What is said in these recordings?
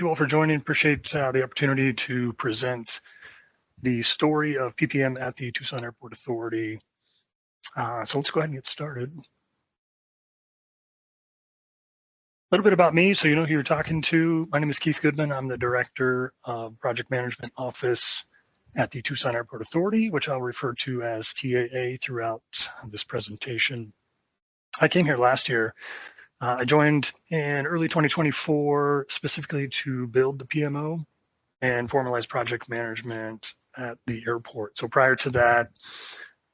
you all for joining. Appreciate the opportunity to present the story of PPM at the Tucson Airport Authority. So let's go ahead and get started. A little bit about me, so you know who you're talking to. My name is Keith Goodman. I'm the Director of Project Management Office at the Tucson Airport Authority, which I'll refer to as TAA throughout this presentation. I came here last year. I joined in early 2024 specifically to build the PMO and formalize project management at the airport. So prior to that,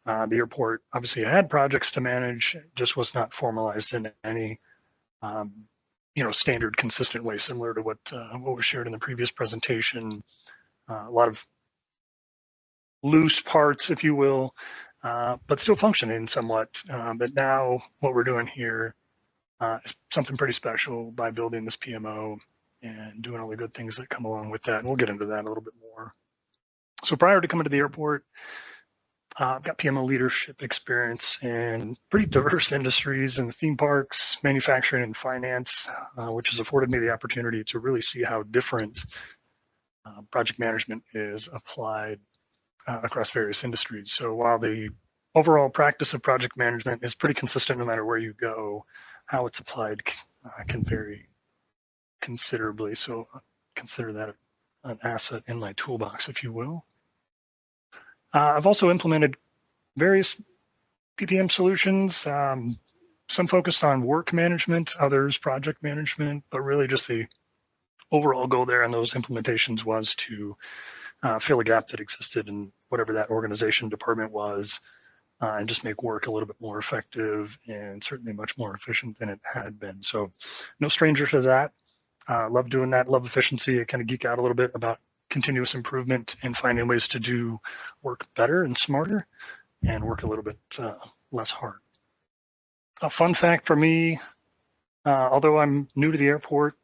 the airport obviously had projects to manage, just was not formalized in any standard, consistent way, similar to what was shared in the previous presentation. A lot of loose parts, if you will, but still functioning somewhat. But now what we're doing here is something pretty special by building this PMO and doing all the good things that come along with that. And we'll get into that a little bit more. So prior to coming to the airport, I've got PMO leadership experience in pretty diverse industries in theme parks, manufacturing, and finance, which has afforded me the opportunity to really see how different project management is applied across various industries. So while the overall practice of project management is pretty consistent no matter where you go, how it's applied can vary considerably. So consider that an asset in my toolbox, if you will. I've also implemented various PPM solutions, some focused on work management, others project management, but really just the overall goal there in those implementations was to fill a gap that existed in whatever that organization department was, and just make work a little bit more effective and certainly much more efficient than it had been. So no stranger to that. Love doing that, love efficiency. I kind of geek out a little bit about continuous improvement and finding ways to do work better and smarter and work a little bit less hard. A fun fact for me, although I'm new to the airport,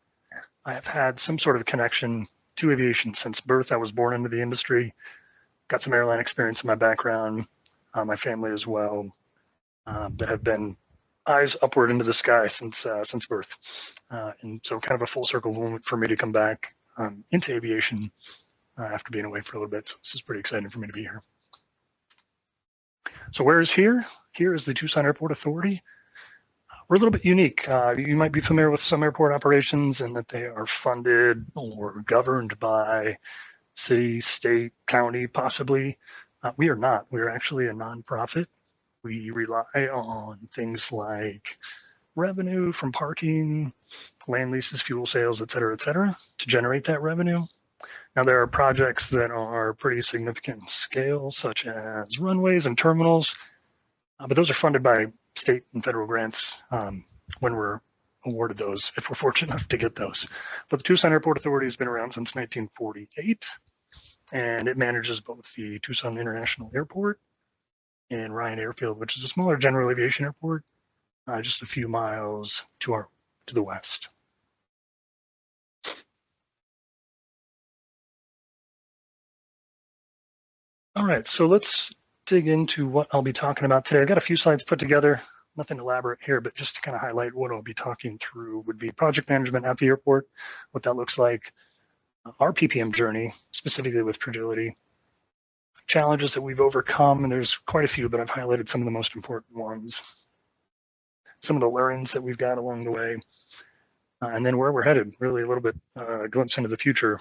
I have had some sort of connection to aviation since birth. I was born into the industry, got some airline experience in my background, my family as well, that have been eyes upward into the sky since birth. And so kind of a full circle moment for me to come back into aviation after being away for a little bit. So this is pretty exciting for me to be here. So where is here? Here is the Tucson Airport Authority. We're a little bit unique. You might be familiar with some airport operations and that they are funded or governed by city, state, county, possibly. We are not. We're actually a nonprofit. We rely on things like revenue from parking, land leases, fuel sales, et cetera, to generate that revenue. Now, there are projects that are pretty significant in scale, such as runways and terminals, but those are funded by state and federal grants when we're awarded those, if we're fortunate enough to get those. But the Tucson Airport Authority has been around since 1948, and it manages both the Tucson International Airport and Ryan Airfield, which is a smaller general aviation airport, just a few miles to the west. All right, so let's dig into what I'll be talking about today. I've got a few slides put together, nothing elaborate here, but just to kind of highlight what I'll be talking through would be project management at the airport, what that looks like, our PPM journey, specifically with PROJILITY, challenges that we've overcome, and there's quite a few, but I've highlighted some of the most important ones, some of the learnings that we've got along the way, and then where we're headed, really a little bit a glimpse into the future,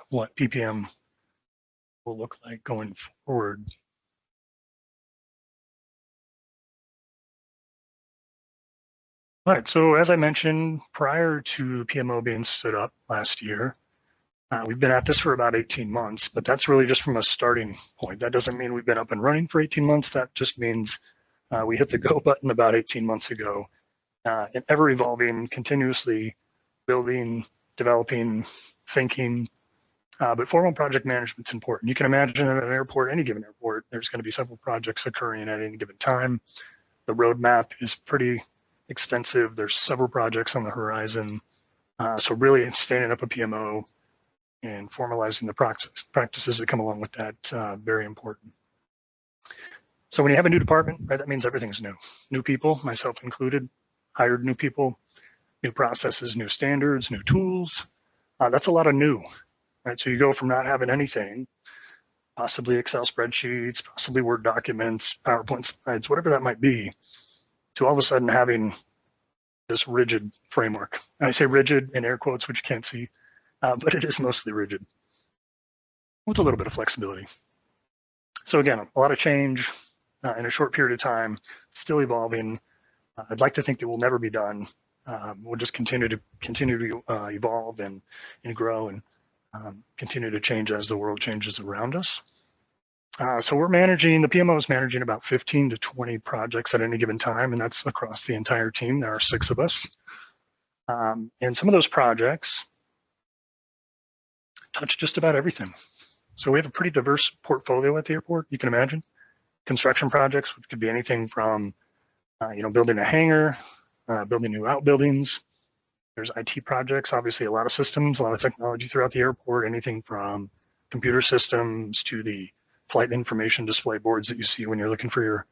what PPM will look like going forward. All right, so as I mentioned, prior to PMO being stood up last year, we've been at this for about 18 months, but that's really just from a starting point. That doesn't mean we've been up and running for 18 months. That just means we hit the go button about 18 months ago, and ever evolving, continuously building, developing, thinking, but formal project management's important. You can imagine at an airport, any given airport, there's going to be several projects occurring at any given time. The roadmap is pretty extensive. There's several projects on the horizon. So really standing up a PMO and formalizing the practices that come along with that, very important. So when you have a new department, right, that means everything's new. New people, myself included, hired new people, new processes, new standards, new tools, That's a lot of new, right? So you go from not having anything, possibly Excel spreadsheets, possibly Word documents, PowerPoint slides, whatever that might be, to all of a sudden having this rigid framework. And I say rigid in air quotes, which you can't see, but it is mostly rigid with a little bit of flexibility. So again, a lot of change in a short period of time, still evolving. I'd like to think that we'll never be done. We'll just continue to evolve and grow and continue to change as the world changes around us. So we're managing, the PMO is managing about 15 to 20 projects at any given time, and that's across the entire team. There are 6 of us. And some of those projects touch just about everything. So we have a pretty diverse portfolio at the airport, you can imagine. Construction projects, which could be anything from building a hangar, building new outbuildings. There's IT projects, obviously a lot of systems, a lot of technology throughout the airport, anything from computer systems to the flight information display boards that you see when you're looking for your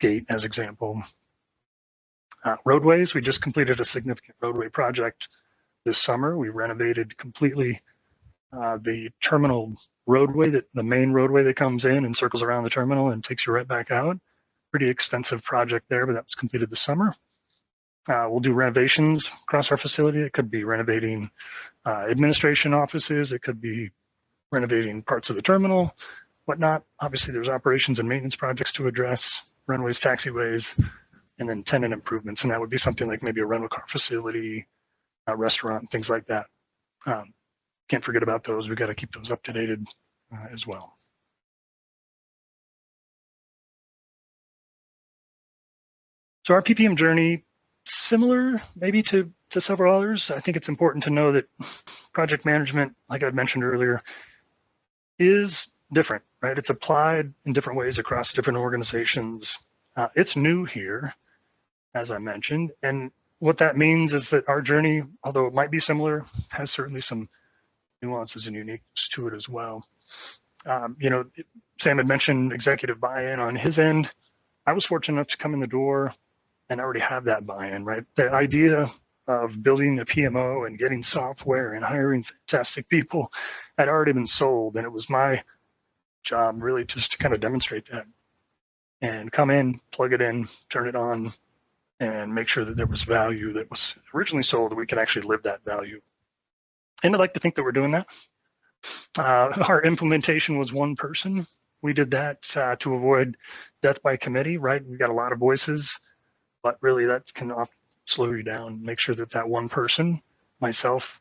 gate, as example. Roadways, we just completed a significant roadway project this summer. We renovated completely the terminal roadway, the main roadway that comes in and circles around the terminal and takes you right back out. Pretty extensive project there, but that was completed this summer. We'll do renovations across our facility. It could be renovating administration offices. It could be renovating parts of the terminal, whatnot. Obviously, there's operations and maintenance projects to address, runways, taxiways, and then tenant improvements. And that would be something like maybe a rental car facility, a restaurant, things like that. Can't forget about those. We've got to keep those up to date as well. So our PPM journey, similar maybe to several others. I think it's important to know that project management, like I mentioned earlier, is different, right? It's applied in different ways across different organizations. It's new here, as I mentioned, and what that means is that our journey, although it might be similar, has certainly some nuances and uniqueness to it as well. Sam had mentioned executive buy-in on his end. I was fortunate enough to come in the door and already have that buy-in, right? The idea of building a PMO and getting software and hiring fantastic people had already been sold, and it was my job really just to kind of demonstrate that and come in, plug it in, turn it on, and make sure that there was value that was originally sold, that we could actually live that value. And I'd like to think that we're doing that. Our implementation was one person. We did that to avoid death by committee, right? We got a lot of voices, but really that can often slow you down, make sure that that one person, myself,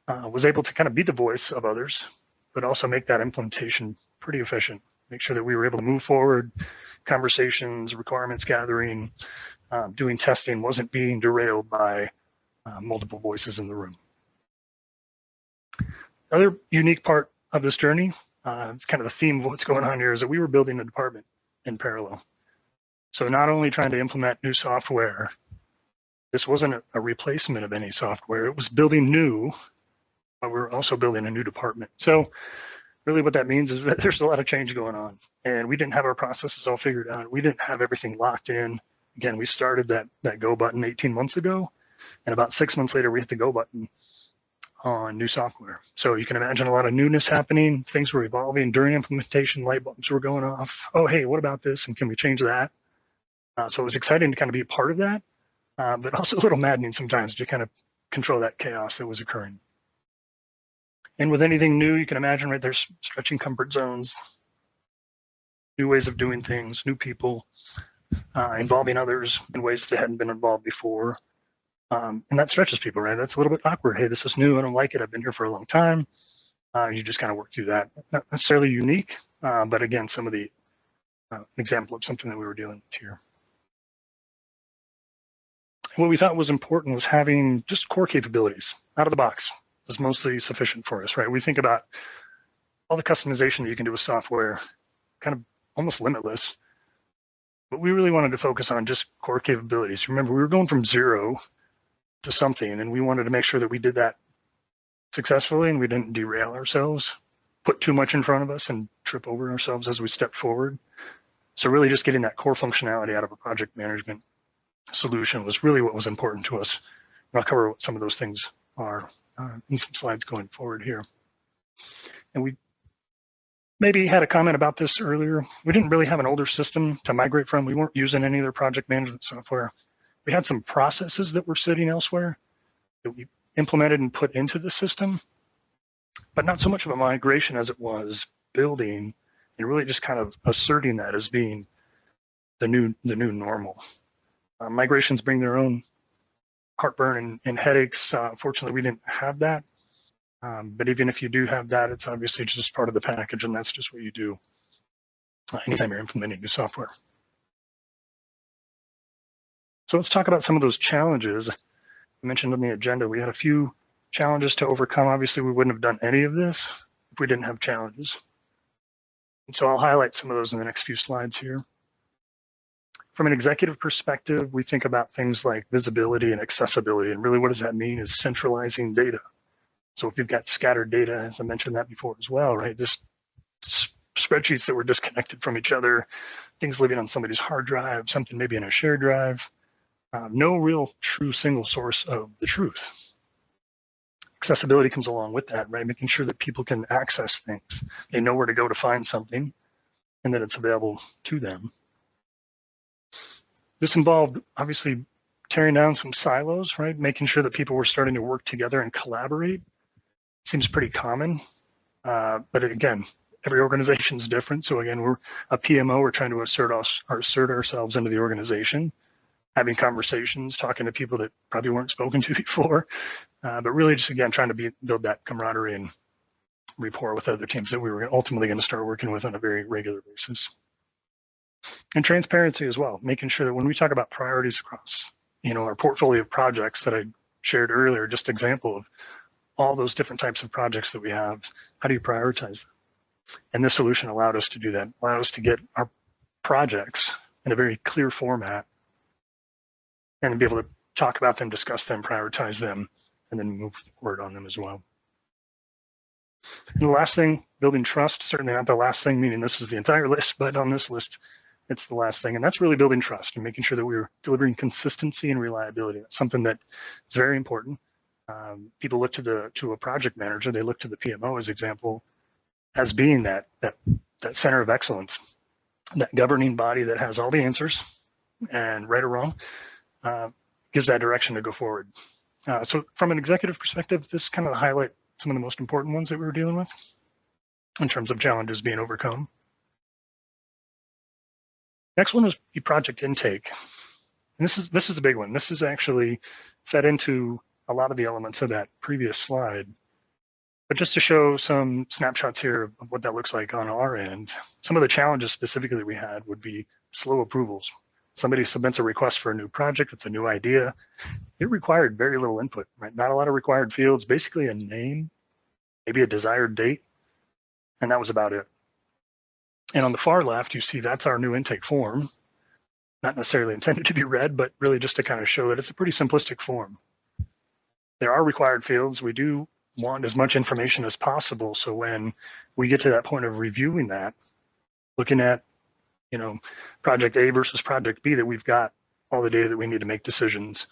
was able to kind of be the voice of others, but also make that implementation pretty efficient. Make sure that we were able to move forward, conversations, requirements gathering, doing testing wasn't being derailed by multiple voices in the room. Other unique part of this journey, it's kind of the theme of what's going on here, is that we were building a department in parallel. So not only trying to implement new software, this wasn't a replacement of any software, it was building new, but we're also building a new department. So really what that means is that there's a lot of change going on, and we didn't have our processes all figured out. We didn't have everything locked in. Again, we started that go button 18 months ago, and about 6 months later, we hit the go button on new software. So you can imagine a lot of newness happening. Things were evolving during implementation. Light bulbs were going off. Oh, hey, what about this? And can we change that? So it was exciting to kind of be a part of that, but also a little maddening sometimes to kind of control that chaos that was occurring. And with anything new, you can imagine, right, there's stretching comfort zones, new ways of doing things, new people, involving others in ways that hadn't been involved before. And that stretches people, right? That's a little bit awkward. Hey, this is new. I don't like it. I've been here for a long time. You just kind of work through that. Not necessarily unique, but again, some of the example of something that we were dealing with here. What we thought was important was having just core capabilities out of the box was mostly sufficient for us, right? We think about all the customization that you can do with software, kind of almost limitless, but we really wanted to focus on just core capabilities. Remember, we were going from zero to something, and we wanted to make sure that we did that successfully and we didn't derail ourselves, put too much in front of us and trip over ourselves as we stepped forward. So really just getting that core functionality out of a project management solution was really what was important to us. And I'll cover what some of those things are in some slides going forward here. And we maybe had a comment about this earlier. We didn't really have an older system to migrate from. We weren't using any of their project management software. We had some processes that were sitting elsewhere that we implemented and put into the system, but not so much of a migration as it was building and really just kind of asserting that as being the new normal. Migrations bring their own heartburn and headaches. Fortunately, we didn't have that. But even if you do have that, it's obviously just part of the package, and that's just what you do anytime you're implementing new software. So let's talk about some of those challenges. I mentioned on the agenda, we had a few challenges to overcome. Obviously, we wouldn't have done any of this if we didn't have challenges. And so I'll highlight some of those in the next few slides here. From an executive perspective, we think about things like visibility and accessibility. And really what does that mean is centralizing data. So if you've got scattered data, as I mentioned that before as well, right? Just spreadsheets that were disconnected from each other, things living on somebody's hard drive, something maybe in a shared drive, no real true single source of the truth. Accessibility comes along with that, right? Making sure that people can access things. They know where to go to find something and that it's available to them. This involved obviously tearing down some silos, right? Making sure that people were starting to work together and collaborate. Seems pretty common, but again, every organization is different. So again, we're a PMO, we're trying to assert ourselves into the organization, having conversations, talking to people that probably weren't spoken to before, but really just, again, trying to build that camaraderie and rapport with other teams that we were ultimately going to start working with on a very regular basis. And transparency as well, making sure that when we talk about priorities across, our portfolio of projects that I shared earlier, just example of all those different types of projects that we have, how do you prioritize them? And this solution allowed us to do that, allowed us to get our projects in a very clear format and be able to talk about them, discuss them, prioritize them, and then move forward on them as well. And the last thing, building trust, certainly not the last thing, meaning this is the entire list, but on this list, it's the last thing. And that's really building trust and making sure that we're delivering consistency and reliability. That's something that is very important. People look to a project manager, they look to the PMO as example, as being that center of excellence, that governing body that has all the answers and right or wrong, gives that direction to go forward. So from an executive perspective, this kind of highlight some of the most important ones that we were dealing with in terms of challenges being overcome. Next one was project intake. And this is the big one. This is actually fed into a lot of the elements of that previous slide. But just to show some snapshots here of what that looks like on our end, some of the challenges specifically we had would be slow approvals. Somebody submits a request for a new project, it's a new idea. It required very little input, right? Not a lot of required fields, basically a name, maybe a desired date, and that was about it. And on the far left, you see that's our new intake form, not necessarily intended to be read, but really just to kind of show that it's a pretty simplistic form. There are required fields. We do want as much information as possible. So when we get to that point of reviewing that, looking at, project A versus project B, that we've got all the data that we need to make decisions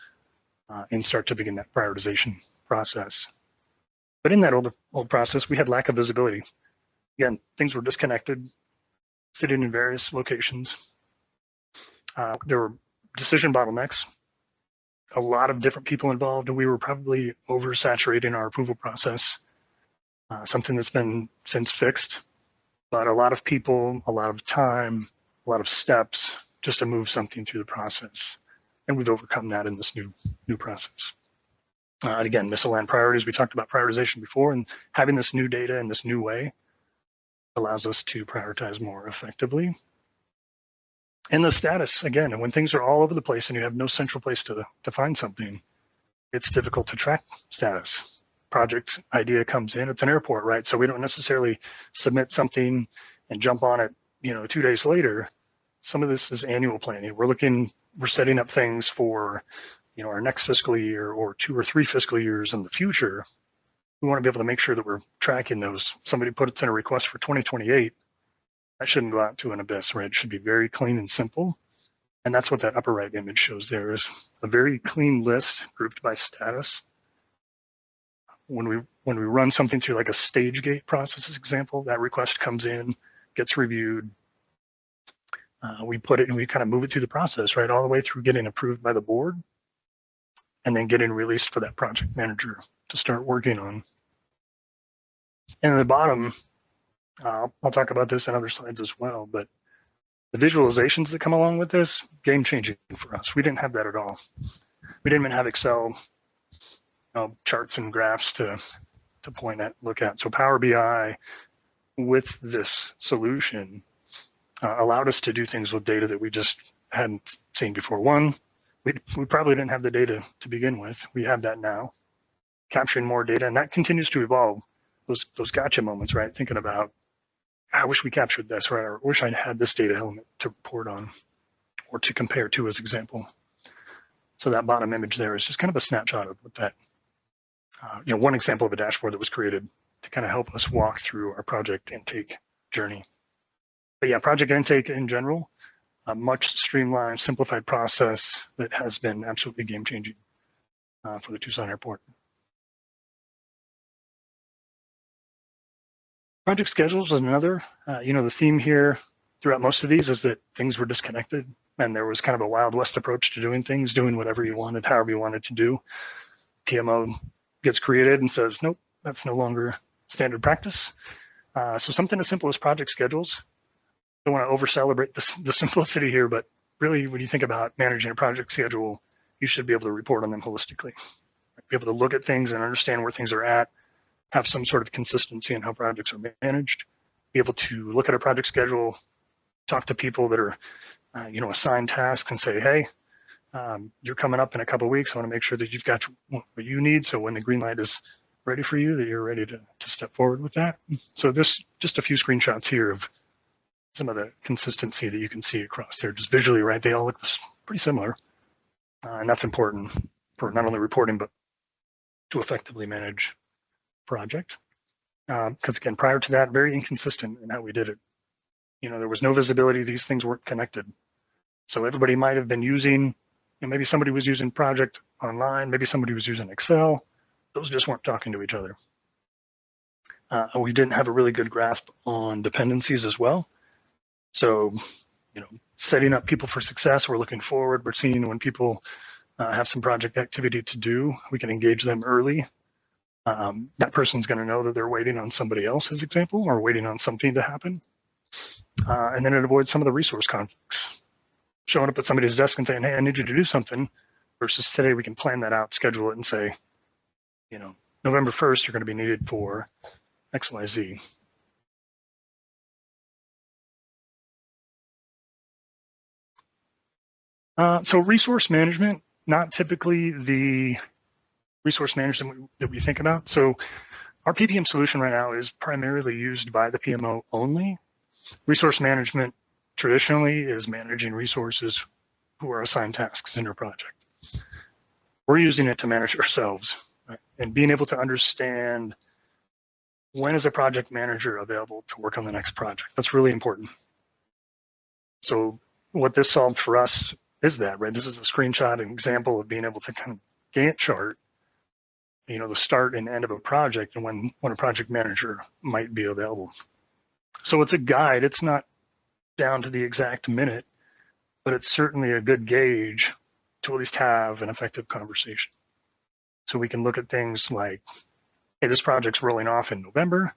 and start to begin that prioritization process. But in that old process, we had lack of visibility. Again, things were disconnected, sitting in various locations. There were decision bottlenecks, a lot of different people involved, and we were probably oversaturating our approval process, something that's been since fixed, but a lot of people, a lot of time, a lot of steps just to move something through the process. And we've overcome that in this new process. And again, misaligned priorities, we talked about prioritization before, and having this new data in this new way allows us to prioritize more effectively. And the status, again, and when things are all over the place and you have no central place to find something, it's difficult to track status. Project idea comes in, it's an airport, right? So we don't necessarily submit something and jump on it, 2 days later. Some of this is annual planning. We're setting up things for, our next fiscal year or 2 or 3 fiscal years in the future. We want to be able to make sure that we're tracking those. Somebody puts in a request for 2028. That shouldn't go out to an abyss, right? It should be very clean and simple. And that's what that upper right image shows there is a very clean list grouped by status. when we run something through like a stage gate process, as example, that request comes in, gets reviewed. We put it and we kind of move it through the process, right, all the way through getting approved by the board and then getting released for that project manager to start working on. And at the bottom, I'll talk about this in other slides as well, but the visualizations that come along with this, game changing for us. We didn't have that at all. We didn't even have Excel charts and graphs to point at, look at. So Power BI with this solution allowed us to do things with data that we just hadn't seen before. One, we probably didn't have the data to begin with. We have that now, capturing more data, and that continues to evolve. Those gotcha moments, right? Thinking about, I wish we captured this, right? Or I wish I had this data element to report on or to compare to as example. So that bottom image there is just kind of a snapshot of what that, one example of a dashboard that was created to kind of help us walk through our project intake journey. But yeah, project intake in general, a much streamlined, simplified process that has been absolutely game-changing for the Tucson Airport. Project schedules was another. The theme here throughout most of these is that things were disconnected and there was kind of a Wild West approach to doing things, doing whatever you wanted, however you wanted to do. PMO gets created and says, nope, that's no longer standard practice. So something as simple as project schedules. Don't want to over-celebrate the simplicity here, but really when you think about managing a project schedule, you should be able to report on them holistically. Be able to look at things and understand where things are at, have some sort of consistency in how projects are managed, be able to look at a project schedule, talk to people that are, assigned tasks and say, hey, you're coming up in a couple of weeks. I want to make sure that you've got what you need. So when the green light is ready for you, that you're ready to step forward with that. So this, just a few screenshots here of some of the consistency that you can see across there, just visually, right? They all look pretty similar. And that's important for not only reporting, but to effectively manage project. Because again, prior to that, very inconsistent in how we did it. There was no visibility. These things weren't connected. So everybody might have been using, maybe somebody was using Project Online, maybe somebody was using Excel. Those just weren't talking to each other. We didn't have a really good grasp on dependencies as well. So, setting up people for success, we're looking forward. We're seeing when people have some project activity to do, we can engage them early. That person's going to know that they're waiting on somebody else, as example, or waiting on something to happen. And then it avoids some of the resource conflicts. Showing up at somebody's desk and saying, hey, I need you to do something, versus today we can plan that out, schedule it, and say, November 1st, you're going to be needed for X, Y, Z. So resource management, not typically the resource management that we think about. So our PPM solution right now is primarily used by the PMO only. Resource management traditionally is managing resources who are assigned tasks in your project. We're using it to manage ourselves, right? And being able to understand when is a project manager available to work on the next project. That's really important. So what this solved for us is that, right? This is a screenshot, an example of being able to kind of Gantt chart, the start and end of a project and when a project manager might be available. So it's a guide. It's not down to the exact minute, but it's certainly a good gauge to at least have an effective conversation. So we can look at things like, hey, this project's rolling off in November.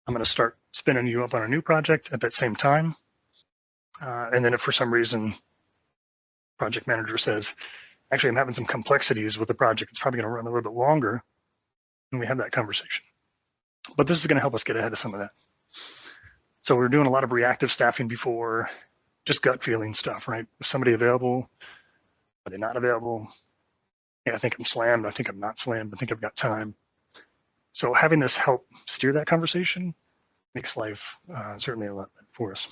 I'm going to start spinning you up on a new project at that same time. And then if for some reason project manager says, actually, I'm having some complexities with the project, it's probably going to run a little bit longer, and we have that conversation. But this is going to help us get ahead of some of that. So we're doing a lot of reactive staffing before, just gut feeling stuff, right? Is somebody available? Are they not available? Yeah, I think I'm slammed. I think I'm not slammed. I think I've got time. So having this help steer that conversation makes life certainly a lot better for us.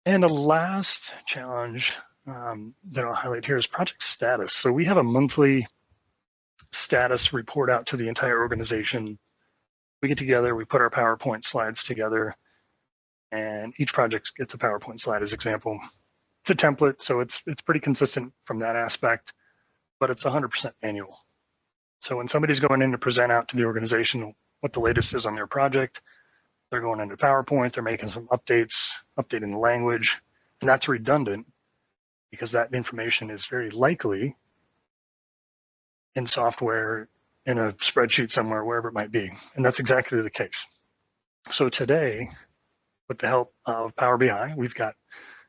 And the last challenge that I'll highlight here is project status. So we have a monthly status report out to the entire organization. We get together, we put our PowerPoint slides together, and each project gets a PowerPoint slide as example. It's a template, so it's pretty consistent from that aspect, but it's 100% manual. So when somebody's going in to present out to the organization what the latest is on their project, they're going into PowerPoint, they're making some updates, updating the language, and that's redundant because that information is very likely in software, in a spreadsheet somewhere, wherever it might be. And that's exactly the case. So today, with the help of Power BI, we've got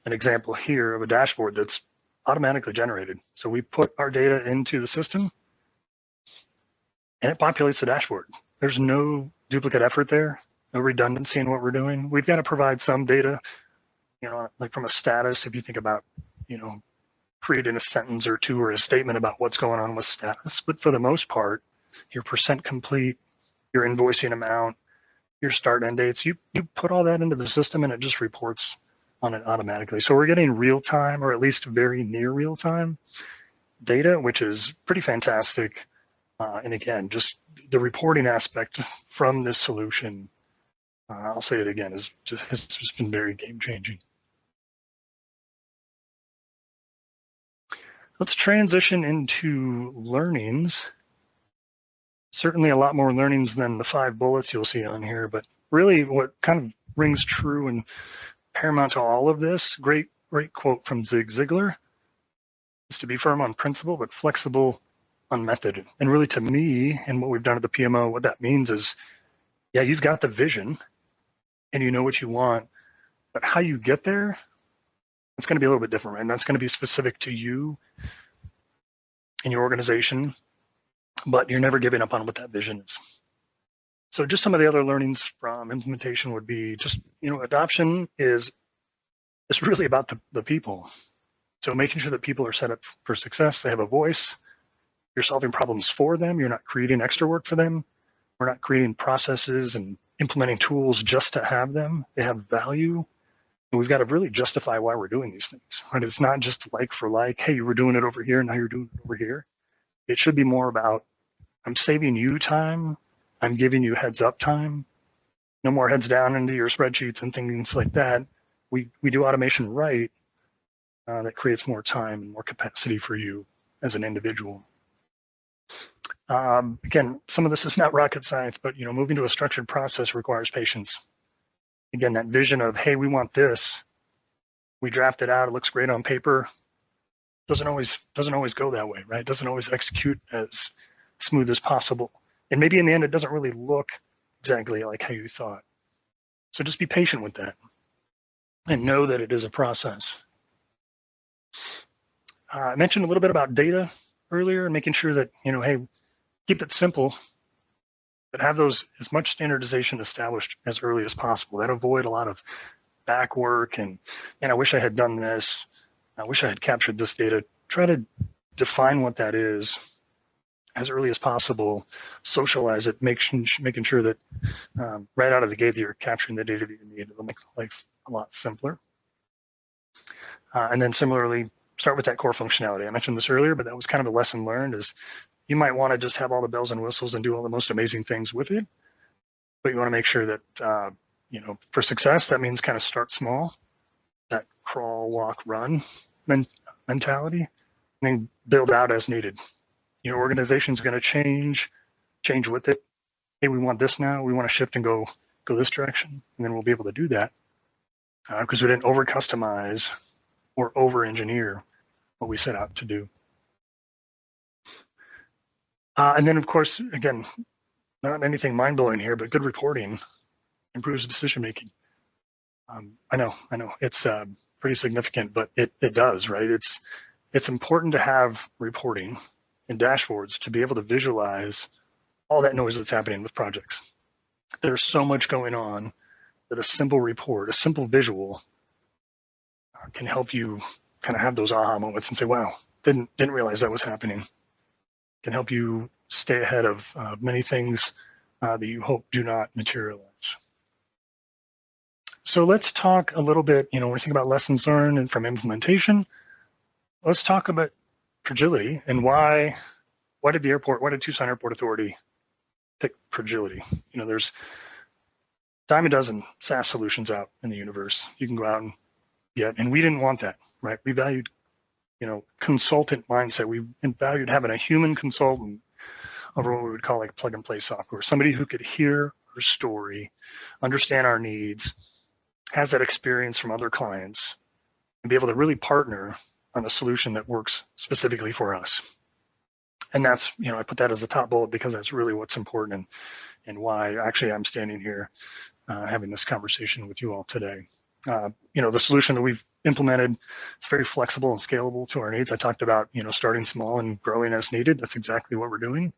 an example here of a dashboard that's automatically generated. So we put our data into the system and it populates the dashboard. There's no duplicate effort there, no redundancy in what we're doing. We've got to provide some data, like from a status, if you think about, creating a sentence or two or a statement about what's going on with status. But for the most part, your percent complete, your invoicing amount, your start end dates, you put all that into the system and it just reports on it automatically. So we're getting real time, or at least very near real time data, which is pretty fantastic. And again, just the reporting aspect from this solution, I'll say it again, has just been very game changing. Let's transition into learnings. Certainly a lot more learnings than the 5 bullets you'll see on here, but really what kind of rings true and paramount to all of this, great quote from Zig Ziglar, is to be firm on principle, but flexible on method. And really to me, and what we've done at the PMO, what that means is, yeah, you've got the vision and you know what you want, but how you get there, it's going to be a little bit different, right? And that's going to be specific to you and your organization, but you're never giving up on what that vision is. So just some of the other learnings from implementation would be just, adoption is really about the people. So making sure that people are set up for success, they have a voice, you're solving problems for them, you're not creating extra work for them, we're not creating processes and implementing tools just to have them, they have value. And we've got to really justify why we're doing these things, right? It's not just like for like, hey, you were doing it over here, now you're doing it over here. It should be more about, I'm saving you time, I'm giving you heads up time, no more heads down into your spreadsheets and things like that. We do automation right, that creates more time and more capacity for you as an individual. Again, some of this is not rocket science, but moving to a structured process requires patience. Again, that vision of, hey, we want this, we draft it out, it looks great on paper, doesn't always go that way, right? Doesn't always execute as smooth as possible. And maybe in the end, it doesn't really look exactly like how you thought. So just be patient with that and know that it is a process. I mentioned a little bit about data earlier and making sure that, hey, keep it simple, but have those as much standardization established as early as possible. That avoid a lot of back work and I wish I had done this. I wish I had captured this data. Try to define what that is as early as possible, socialize it, making sure that right out of the gate that you're capturing the data that you need. It'll make life a lot simpler. And then similarly, start with that core functionality. I mentioned this earlier, but that was kind of a lesson learned is you might want to just have all the bells and whistles and do all the most amazing things with it, but you want to make sure that, for success, that means kind of start small, that crawl, walk, run mentality, and then build out as needed. Your organization's going to change with it. Hey, we want this now. We want to shift and go this direction, and then we'll be able to do that because we didn't over customize or over engineer what we set out to do. And then, of course, again, not anything mind-blowing here, but good reporting improves decision-making. I know, it's pretty significant, but it does, right? It's important to have reporting and dashboards to be able to visualize all that noise that's happening with projects. There's so much going on that a simple report, a simple visual can help you kind of have those aha moments and say, wow, didn't realize that was happening. Can help you stay ahead of many things that you hope do not materialize. So let's talk a little bit, when we think about lessons learned and from implementation, let's talk about PROJILITY and why did Tucson Airport Authority pick PROJILITY? There's a dime a dozen SaaS solutions out in the universe you can go out and get, and we didn't want that. right? We valued, consultant mindset. We valued having a human consultant over what we would call like plug and play software, somebody who could hear our story, understand our needs, has that experience from other clients, and be able to really partner on a solution that works specifically for us. And that's, I put that as the top bullet because that's really what's important and why actually I'm standing here having this conversation with you all today. The solution that we've implemented, it's very flexible and scalable to our needs. I talked about, starting small and growing as needed. That's exactly what we're doing.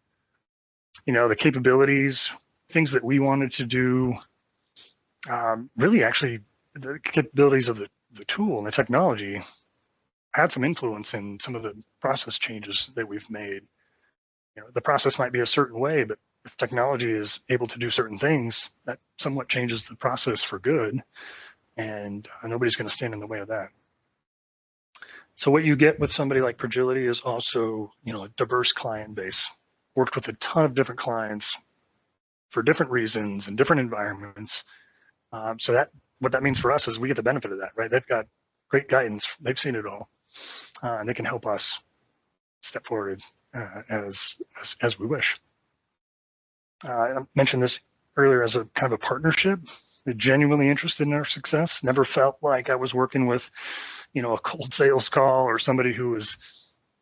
The capabilities, things that we wanted to do, really actually the capabilities of the tool and the technology had some influence in some of the process changes that we've made. The process might be a certain way, but if technology is able to do certain things, that somewhat changes the process for good, and nobody's going to stand in the way of that. So what you get with somebody like PROJILITY is also, a diverse client base. Worked with a ton of different clients for different reasons and different environments. So that what that means for us is we get the benefit of that, right? They've got great guidance. They've seen it all, and they can help us step forward as we wish. I mentioned this earlier as a kind of a partnership. They're genuinely interested in our success. Never felt like I was working with, a cold sales call or somebody who was,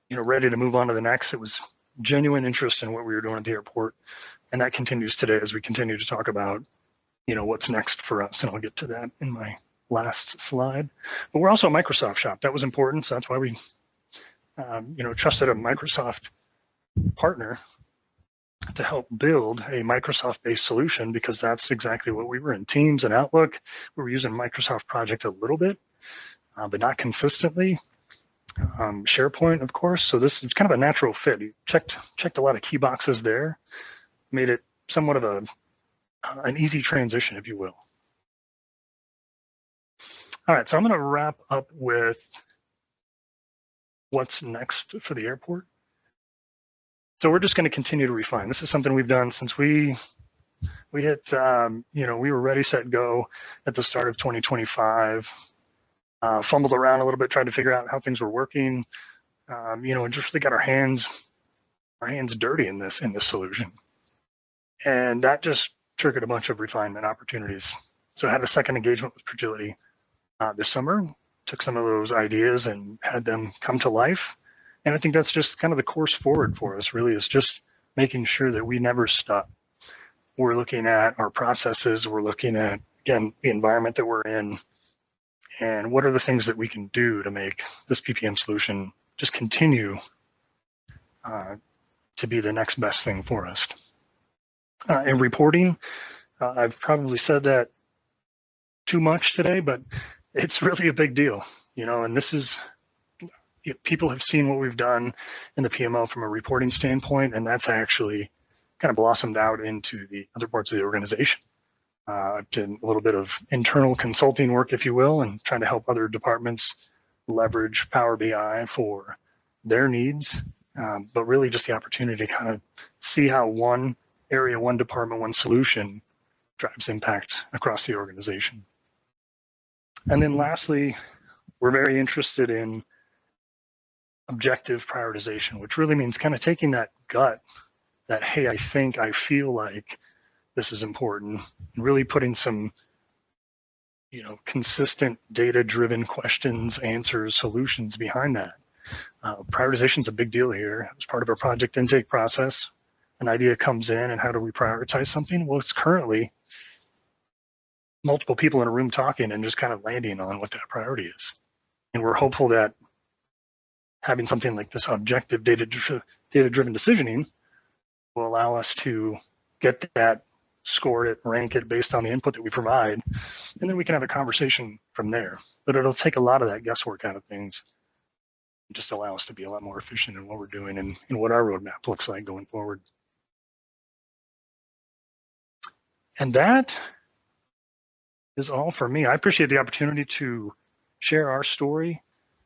ready to move on to the next. It was genuine interest in what we were doing at the airport, and that continues today as we continue to talk about, what's next for us. And I'll get to that in my last slide. But we're also a Microsoft shop. That was important, so that's why we, trusted a Microsoft partner to help build a Microsoft-based solution, because that's exactly what we were in. Teams and Outlook, we were using Microsoft Project a little bit, but not consistently. SharePoint, of course. So this is kind of a natural fit. You checked a lot of key boxes there, made it somewhat of an easy transition, if you will. All right, so I'm going to wrap up with what's next for the airport. So we're just going to continue to refine. This is something we've done since we hit, we were ready, set, go at the start of 2025. Fumbled around a little bit, tried to figure out how things were working, and just really got our hands dirty in this solution. And that just triggered a bunch of refinement opportunities. So I had a second engagement with PROJILITY this summer, took some of those ideas and had them come to life. And I think that's just kind of the course forward for us, really, is just making sure that we never stop. We're looking at our processes. We're looking at, again, the environment that we're in, and what are the things that we can do to make this PPM solution just continue to be the next best thing for us. In reporting, I've probably said that too much today, but it's really a big deal, and this is, people have seen what we've done in the PMO from a reporting standpoint, and that's actually kind of blossomed out into the other parts of the organization. I've done a little bit of internal consulting work, if you will, and trying to help other departments leverage Power BI for their needs, but really just the opportunity to kind of see how one area, one department, one solution drives impact across the organization. And then lastly, we're very interested in objective prioritization, which really means kind of taking that gut, that, hey, I think, I feel like this is important, and really putting some, consistent data-driven questions, answers, solutions behind that. Prioritization is a big deal here. It's part of our project intake process. An idea comes in, and how do we prioritize something? Well, it's currently multiple people in a room talking and just kind of landing on what that priority is. And we're hopeful that having something like this objective data-driven decisioning will allow us to get that, score it, rank it based on the input that we provide, and then we can have a conversation from there. But it'll take a lot of that guesswork out of things and just allow us to be a lot more efficient in what we're doing and what our roadmap looks like going forward. And that is all for me. I appreciate the opportunity to share our story